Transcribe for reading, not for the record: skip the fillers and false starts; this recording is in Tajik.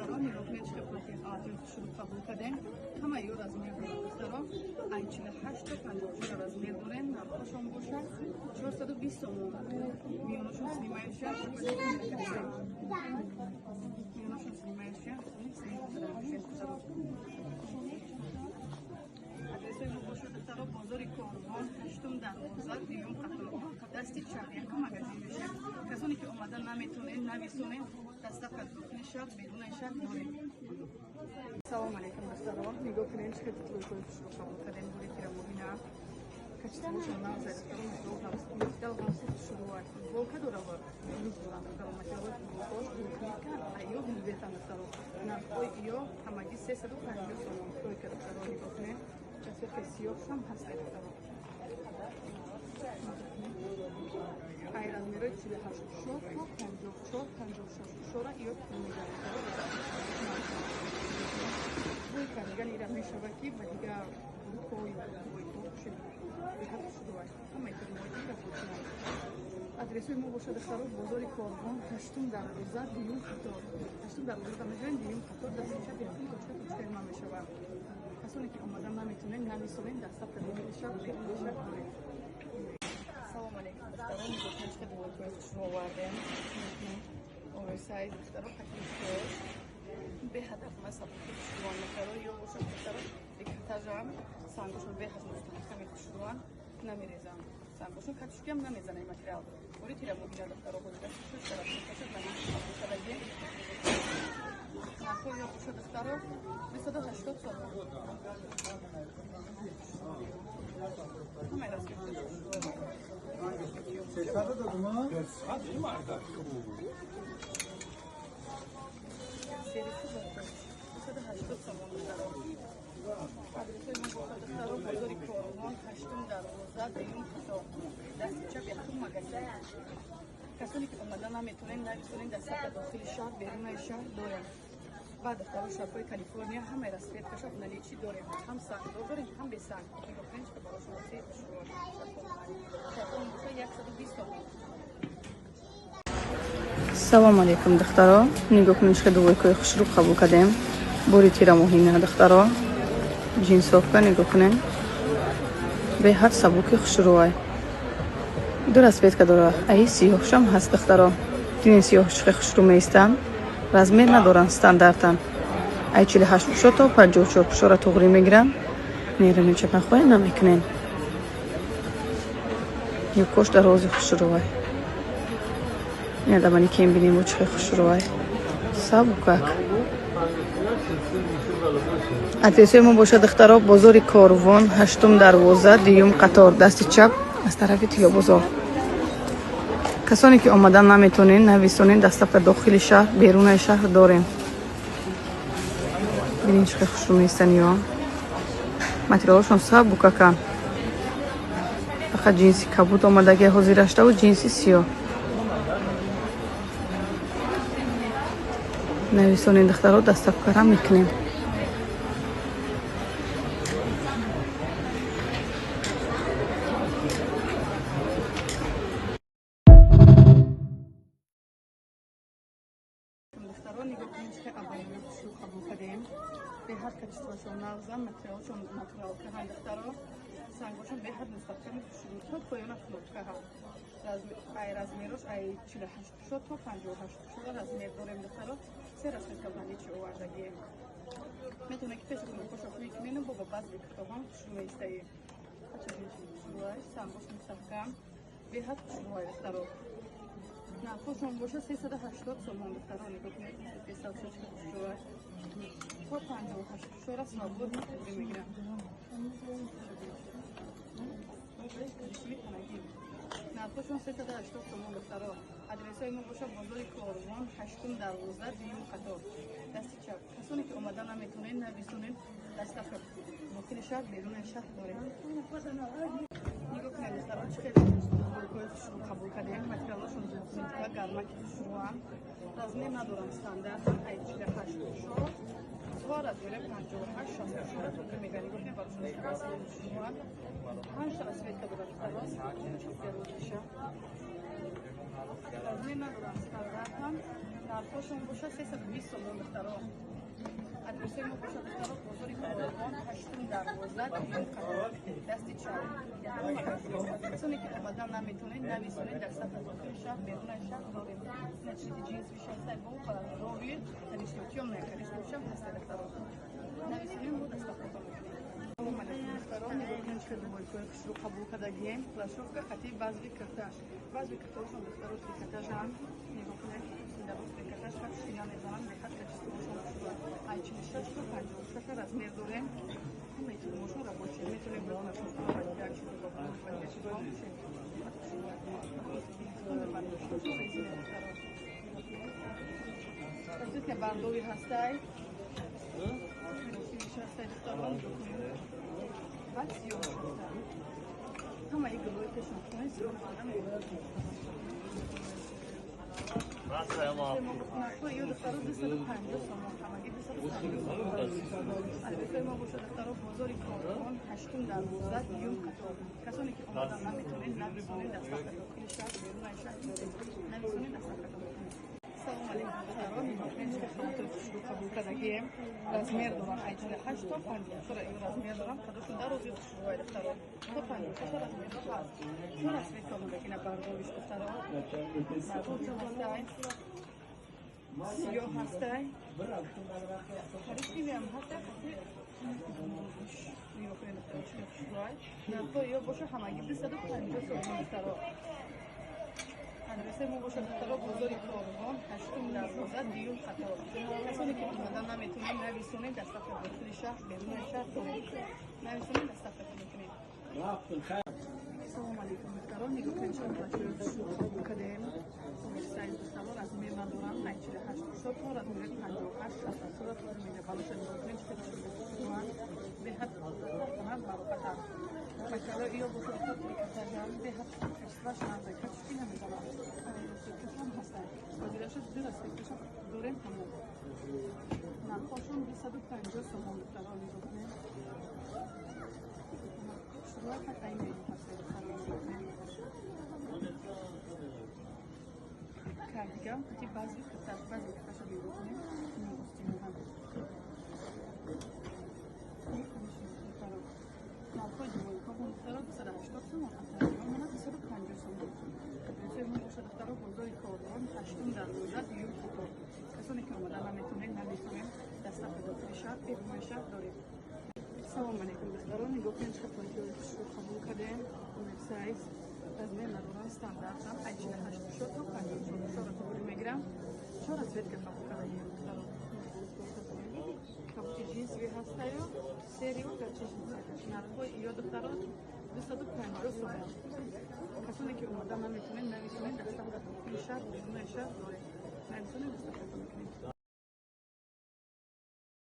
духтаро нигоҳ кунед ки шуруъ қабул кардем. Ҳамаи ё размер дорад духтаро. Ай 48 то 54 размер дорем. Нархошон бошад 420 сомон. Миёнашон снимаем шад. Миёнашон снимаем шад. адресои мо бошад духтаро бозори Корвон 8 дарвоза 2 қатор дасти чап якум магазин мешад. касоне ки омадан наметонед нависонед дастаф аз дохили шаҳр берунаи шаҳр дорем. салому алайкум духтаро нигоҳ кунед чӣ қадр тӯйҳои хушро қабул кардем бори тирамоҳина качтамошон навза духтаро мисдал шурӯа волка дорава юз дорам духтаро материалои футболкош духника айё билветам духтаро нархҳои иё ҳамагӣ 350 сомон тройка духтаро нигоҳ кунед ҷасёфи сиёҳшам ҳаст духтаро ай размерои 48 шор то 54 шора иё бӯй кардиган ира мешавад ки ба дигар группҳои адресои мо бошад духтаро бозори Корвон 8 дарвоза 2 қатор 8 дарвоза мешаванд 2 қатор дастичап якум точка ма мешавад. касоне ки омадан наметонед нависонед дастап кардем шаб бешаб дорем. салому алайкум духтаро нигоҳ дуворкои хушро овардем оверсайз духтаро пакетҳош беҳадаб масабуки хушруван духтаро ё бошад духтаро декатажам сангошон беҳад мустаҳками хушруван намерезам сангошон катушкиам намезанай материал бори тирамоҳина духтаро ҳозирашадаги нархҳо ё бошад духтаро 280 сомон бозори Корвон 8 дарвоза 2 қатор дасти чап якум магазин касоне ки омадан наметонед нависонед дастаф дохили шаҳр берунаи шаҳр дорем. баъд духтаро шабҳои калифорния ҳамаи расветкашаб наличи дорем ҳам сангдор дорем ҳам бесанг нигоҳкунед ки барошонаси шабон боша 120 сомон. салому алайкум духтаро нигоҳ кунед ки дуворкои хушрӯ қабул кардем бори тирамоҳина духтаро ҷинсовка нигоҳ кунед беҳад сабуки хушрӯай ду расветка дора аи сиёҳшам ҳаст духтаро дини сиёҳши хушрӯ меистанд размер надоранд стандартан ай 48 пушо то 54 пушора туғрӣ мегиранд нерани чапанхоя намекунен юбкош дарози хушрӯай недамани кем бинем бо чихе хушрӯай сабукак адресои мо бошад духтаро бозори Корвон 8 дарвоза 2 қатор дасти чап аз тарафи тиёбозор касоне ки омадан наметонед нависонед дастаф дохили шаҳр берунаи шаҳр дорем. бинед чӣ хушрӯ меистанд ё материалошон сабукакан фақат ҷинси кабут омадаги ҳозираштаву ҷинси сиёҳ нависонед духтаро дастафкара мекунем. духтаро нигоҳ кунед ки аввалин хушрӯ қабул кардем беҳад качествашон навзам материалшон натуралкаҳанд духтаро сангошон беҳад мустаҳками хушрӯ то поёна хлопкаҳа ай размерош ай 48 пушо то 58 пушора размер дорем духтаро се расметка наличи овардагие метавонед ки пешакун пошофии ки мену боба баъзи китобам хушрӯ меистаи хушрӯай сангош мустаҳкам беҳад хушрӯай духтаро нархошон боша 380 сомон духтаро нигоҳ кунед бесавчочка хушрӯай то 58 пушора свобод туғрӣ мегиранд нархошон 380 сомон духтаро адресои мо боша бозори Корвон 8 дарвоза 2 қатор дасти чап касоне ки омадан наметонед нависонед дастаф дохили шаҳр берунаи шаҳр дорем. нигоҳ кунед духтаро чӣ хеле дуворкои хушрӯ қабул кардем материалошон зутнитка гармаки хушрӯам размер надорам стандартан ай 48 пушо то размери 58 60 пушора туғрӣ мегиранд нигоҳ кунед барошонаси хушрӯам 5 расветка дорад духтаро берозиша размер надорам стандартан нархошон боша 320 сомон духтаро دخترها بزرگ کاروان هشتم دروازه دیوم کتاب دستی چپ کسانی که اومدن نمیتونید نویسونید در صفحه داخل شهر بیرون شهر داریم نشید جنس بیشتر با روی کنیشتم темная کنیشتم هست دخترها نویسونید بود استفاده کنید دختران نگاه که دوباره کوی رو قبول کردیم پلاسوفka خطی بعضی کتاش هم دخترها کتاشان نگاه کنید دروازه کتاش فقط شینا میزنن به خاطر چیزشون ай 46 تا 56 размер داریم میتونیم ماشین رابطه میتونیم برون از ماشین باید چیزی رو باید چیزی رو میشه از که بردوی هستای دختران بعد سیاه هستای همه ای گلوی کشم کنه سیاه یه دخترها 250 سامان همگی 250 البته ما باشه دخترها بازاری کاروان هشتم دروازه دیوم کتاب کسانی که اومدن نمیتونید نویسونید در صفحه داخل شهر بیرون شهر نویسونید در صفحه داخل سلام علیکم دختران می‌خوایم که خاطر شروع قبول کردگیم размер دارم 88 تا 50 چرا این размер دارم خودشون در روزی شروع دختران تا 56 размер هست چرا اسم کامل بگیرن برداریش دختران برداریش هستای سیاه هستای خریدیم هم هسته نگاه کنید دختران چی شروع تو یا باشه همگی 250 سوم دختران البته ما باشه دخترها بزرگ کاروان هشتم دروازه دیوم خطاب کسانی که اومدن نمیتونید نویسونید در صفحه داخل شهر بیرون شهر نویسونید در صفحه میکنید سلام علیکم دختران نگاه کنید شما بچه شروع قبول کردیم سایز دختران از میر ندارم 88 شد تا از میر 58 60 صورت رو میده بالش نگاه کنید چطور شروع به حد کنم برابر مثلا یا باشه خود میکردم به حد کشترش نزده کشتی نمیدونم کشم هستن وزیرش درست کشم دورم همون نخوشم 250 سوم دختران نگاه کنید شروع خطایی میدیم کردیگم که بعضی کتاش بیرون کنید نیستیم هم نخواهی دوید کابون دخترها 280 سوم من 250 سوم بسیار من باشه دخترها بزرگ کاروان هشتم دروازه دیوم خطاب کسانی که اومدن نمیتونید نمیتونید دست به داخل شهر بیرون شهر داریم سلام علیکم دختران نگاه کنید خدمتی رو قبول کردیم سایز размер ندارم استاندارد هم 88 شد تا 54 رو میگیرم چرا سویت که قبول کردیم دختران کابوتی جینسی هستای و سریو در چشم سایتش نرخوی یا دختران 250 سوم کسانی که اومدن نمیتونید نویسونید دست به داخل شهر بیرون شهر داریم نویسونید دست به داخل